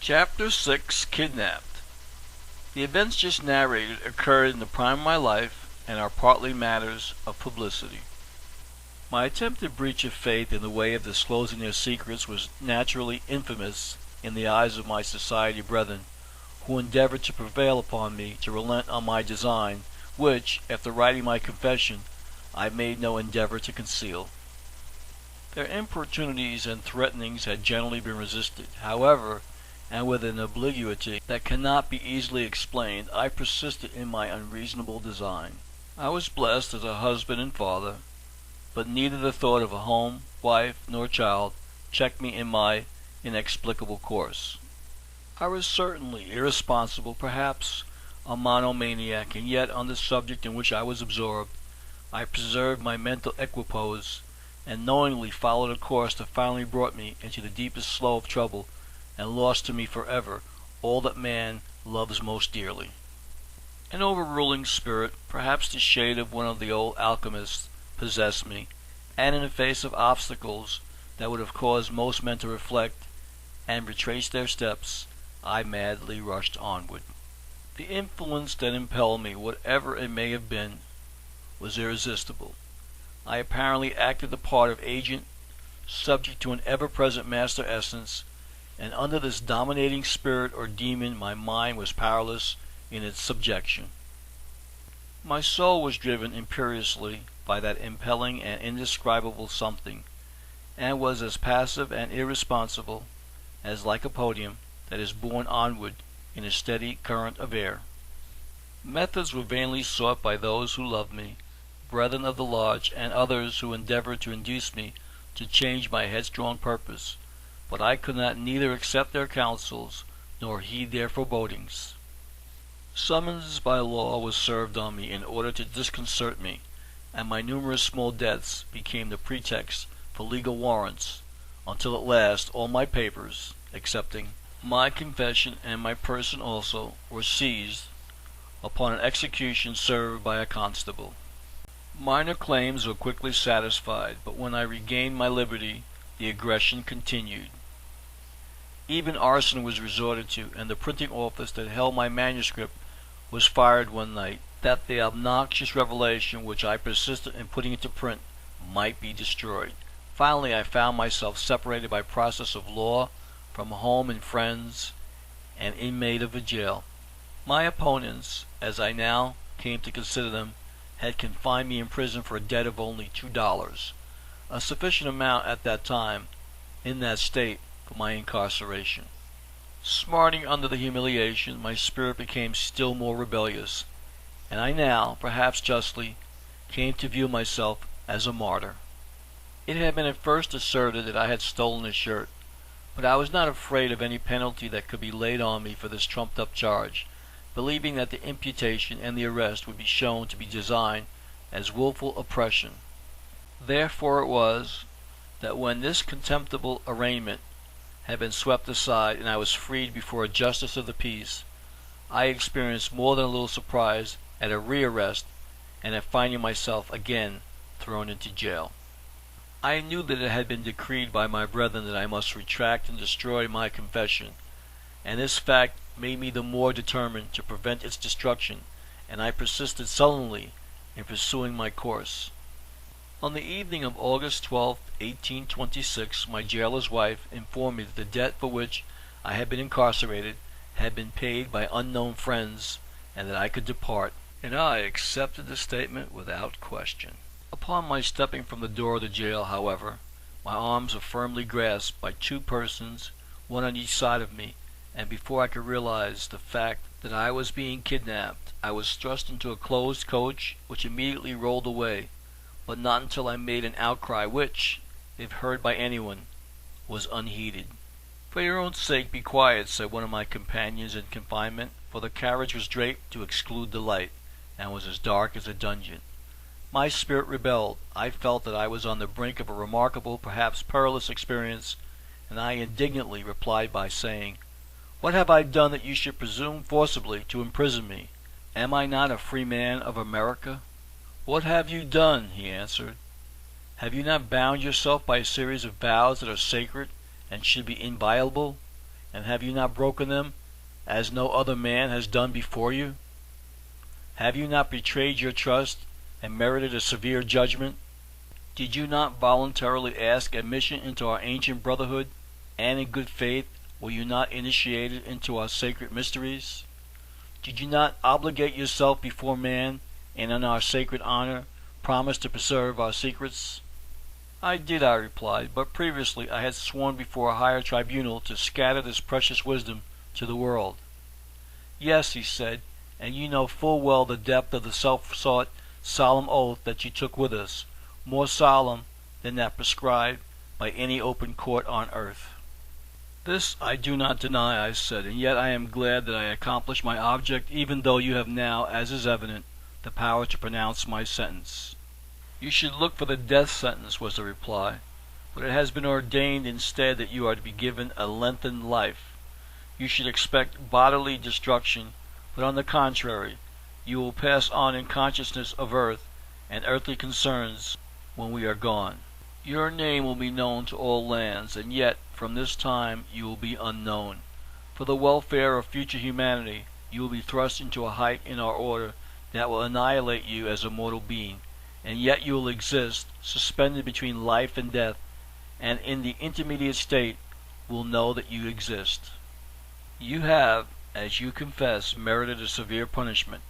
Chapter 6 Kidnapped. The events just narrated occurred in the prime of my life and are partly matters of publicity. My attempted breach of faith in the way of disclosing their secrets was naturally infamous in the eyes of my society brethren, who endeavored to prevail upon me to relent on my design, which, after writing my confession, I made no endeavor to conceal. Their importunities and threatenings had generally been resisted. However, and with an obliquity that cannot be easily explained, I persisted in my unreasonable design. I was blessed as a husband and father, but neither the thought of a home, wife, nor child checked me in my inexplicable course. I was certainly irresponsible, perhaps a monomaniac, and yet on the subject in which I was absorbed, I preserved my mental equipoise and knowingly followed a course that finally brought me into the deepest slough of trouble and lost to me forever all that man loves most dearly. An overruling spirit, perhaps the shade of one of the old alchemists, possessed me, and in the face of obstacles that would have caused most men to reflect and retrace their steps, I madly rushed onward. The influence that impelled me, whatever it may have been, was irresistible. I apparently acted the part of agent, subject to an ever-present master essence, and under this dominating spirit or demon my mind was powerless in its subjection. My soul was driven imperiously by that impelling and indescribable something, and was as passive and irresponsible as lycopodium that is borne onward in a steady current of air. Methods were vainly sought by those who loved me, brethren of the lodge, and others who endeavored to induce me to change my headstrong purpose, but I could not neither accept their counsels nor heed their forebodings. Summons by law was served on me in order to disconcert me, and my numerous small debts became the pretext for legal warrants, until at last all my papers, excepting my confession and my person also, were seized, upon an execution served by a constable. Minor claims were quickly satisfied, but when I regained my liberty, the aggression continued. Even arson was resorted to, and the printing office that held my manuscript was fired one night, that the obnoxious revelation which I persisted in putting into print might be destroyed. Finally, I found myself separated by process of law from home and friends, an inmate of a jail. My opponents, as I now came to consider them, had confined me in prison for a debt of only $2, a sufficient amount at that time, in that state, for my incarceration. Smarting under the humiliation, my spirit became still more rebellious, and I now, perhaps justly, came to view myself as a martyr. It had been at first asserted that I had stolen a shirt, but I was not afraid of any penalty that could be laid on me for this trumped-up charge, believing that the imputation and the arrest would be shown to be designed as willful oppression. Therefore it was that when this contemptible arraignment had been swept aside and I was freed before a justice of the peace, I experienced more than a little surprise at a rearrest and at finding myself again thrown into jail. I knew that it had been decreed by my brethren that I must retract and destroy my confession, and this fact made me the more determined to prevent its destruction, and I persisted sullenly in pursuing my course. On the evening of August 12, 1826, my jailer's wife informed me that the debt for which I had been incarcerated had been paid by unknown friends, and that I could depart, and I accepted the statement without question. Upon my stepping from the door of the jail, however, my arms were firmly grasped by two persons, one on each side of me, and before I could realize the fact that I was being kidnapped, I was thrust into a closed coach which immediately rolled away, but not until I made an outcry which, if heard by anyone, was unheeded. "For your own sake be quiet," said one of my companions in confinement, for the carriage was draped to exclude the light, and was as dark as a dungeon. My spirit rebelled. I felt that I was on the brink of a remarkable, perhaps perilous experience, and I indignantly replied by saying, "What have I done that you should presume forcibly to imprison me? Am I not a free man of America?" "What have you done?" he answered. "Have you not bound yourself by a series of vows that are sacred and should be inviolable? and have you not broken them, as no other man has done before you? Have you not betrayed your trust, and merited a severe judgment? Did you not voluntarily ask admission into our ancient brotherhood, and in good faith were you not initiated into our sacred mysteries? Did you not obligate yourself before man, and in our sacred honor promise to preserve our secrets? I did, I replied, but previously I had sworn before a higher tribunal to scatter this precious wisdom to the world. Yes, he said, and you know full well the depth of the self-sought solemn oath that you took with us, more solemn than that prescribed by any open court on earth. This I do not deny, I said, and yet I am glad that I accomplished my object, even though you have now, as is evident, the power to pronounce my sentence. You should look for the death sentence, was the reply, but it has been ordained instead that you are to be given a lengthened life. You should expect bodily destruction, but on the contrary, you will pass on in consciousness of earth and earthly concerns when we are gone. Your name will be known to all lands, and yet from this time you will be unknown. For the welfare of future humanity, you will be thrust into a height in our order that will annihilate you as a mortal being, and yet you will exist, suspended between life and death, and in the intermediate state will know that you exist. You have, as you confess, merited a severe punishment,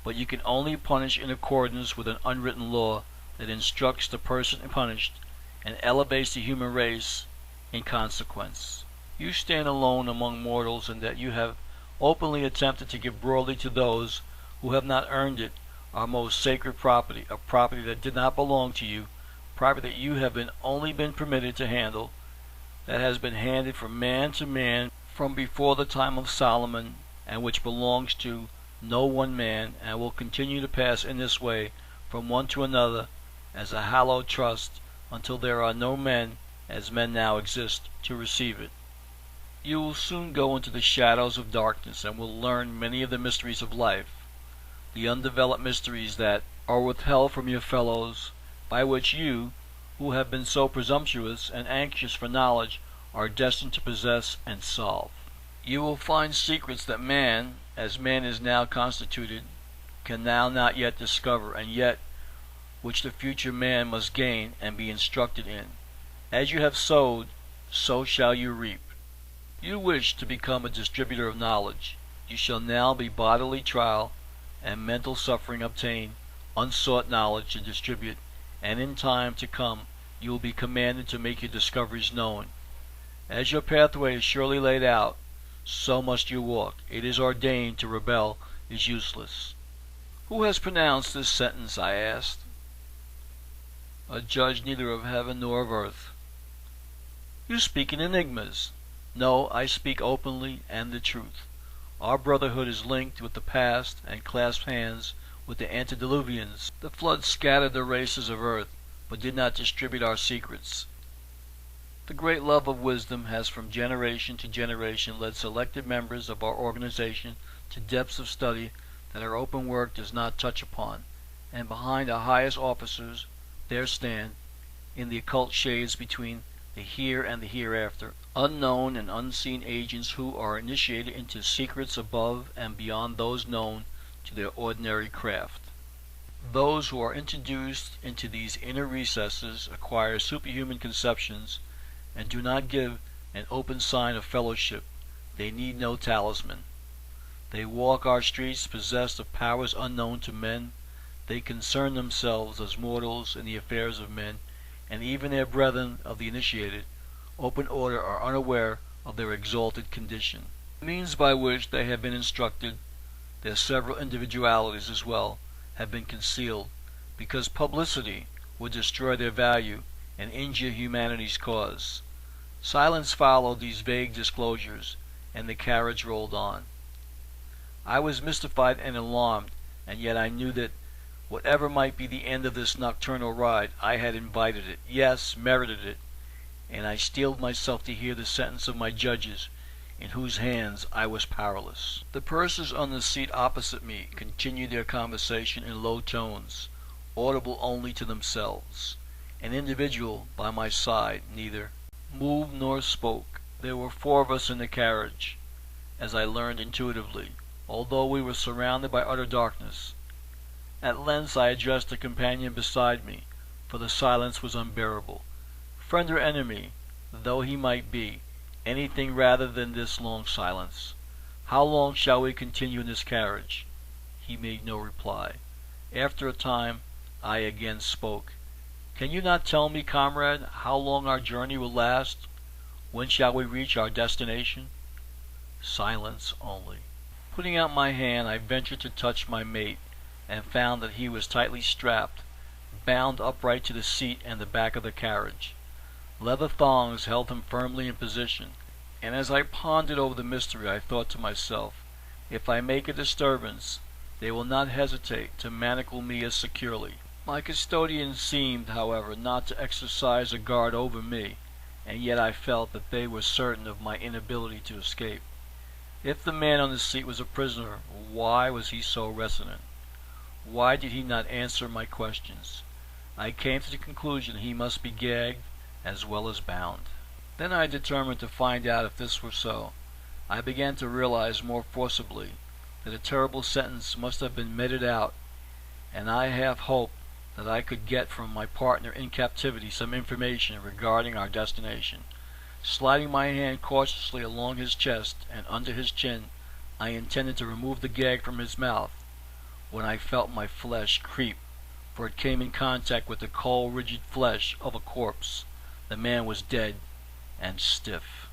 but you can only punish in accordance with an unwritten law that instructs the person punished and elevates the human race in consequence. You stand alone among mortals in that you have openly attempted to give broadly to those who have not earned it our most sacred property, a property that did not belong to you, property that you have only been permitted to handle, that has been handed from man to man from before the time of Solomon, and which belongs to no one man, and will continue to pass in this way from one to another as a hallowed trust until there are no men, as men now exist, to receive it. You will soon go into the shadows of darkness and will learn many of the mysteries of life, the undeveloped mysteries that are withheld from your fellows, by which you, who have been so presumptuous and anxious for knowledge, are destined to possess and solve. You will find secrets that man, as man is now constituted, can now not yet discover, and yet which the future man must gain and be instructed in. As you have sowed, so shall you reap. You wish to become a distributor of knowledge. You shall now be bodily trial and mental suffering obtain unsought knowledge to distribute, and in time to come you will be commanded to make your discoveries known. As your pathway is surely laid out, so must you walk. It is ordained to rebel is useless. Who has pronounced this sentence? I asked. A judge neither of heaven nor of earth. You speak in enigmas. No, I speak openly and the truth. Our brotherhood is linked with the past and clasps hands with the antediluvians. The flood scattered the races of earth, but did not distribute our secrets. The great love of wisdom has from generation to generation led selected members of our organization to depths of study that our open work does not touch upon, and behind our highest officers there stand, in the occult shades between the here and the hereafter, unknown and unseen agents who are initiated into secrets above and beyond those known to their ordinary craft. Those who are introduced into these inner recesses acquire superhuman conceptions and do not give an open sign of fellowship. They need no talisman. They walk our streets possessed of powers unknown to men. They concern themselves as mortals in the affairs of men, and even their brethren of the initiated, open order, are unaware of their exalted condition. The means by which they have been instructed, their several individualities as well, have been concealed, because publicity would destroy their value and injure humanity's cause. Silence followed these vague disclosures, and the carriage rolled on. I was mystified and alarmed, and yet I knew that whatever might be the end of this nocturnal ride, I had invited it, yes, merited it, and I steeled myself to hear the sentence of my judges, in whose hands I was powerless. The persons on the seat opposite me continued their conversation in low tones, audible only to themselves. An individual by my side neither moved nor spoke. There were 4 of us in the carriage, as I learned intuitively, although we were surrounded by utter darkness. At length I addressed the companion beside me, for the silence was unbearable. Friend or enemy, though he might be, anything rather than this long silence. How long shall we continue in this carriage? He made no reply. After a time, I again spoke. Can you not tell me, comrade, how long our journey will last? When shall we reach our destination? Silence only. Putting out my hand, I ventured to touch my mate, and found that he was tightly strapped, bound upright to the seat and the back of the carriage. Leather thongs held him firmly in position, and as I pondered over the mystery, I thought to myself, if I make a disturbance, they will not hesitate to manacle me as securely. My custodians seemed, however, not to exercise a guard over me, and yet I felt that they were certain of my inability to escape. If the man on the seat was a prisoner, why was he so reticent? Why did he not answer my questions? I came to the conclusion he must be gagged as well as bound. Then I determined to find out if this were so. I began to realize more forcibly that a terrible sentence must have been meted out, and I half hoped that I could get from my partner in captivity some information regarding our destination. Sliding my hand cautiously along his chest and under his chin, I intended to remove the gag from his mouth, when I felt my flesh creep, for it came in contact with the cold, rigid flesh of a corpse. The man was dead and stiff.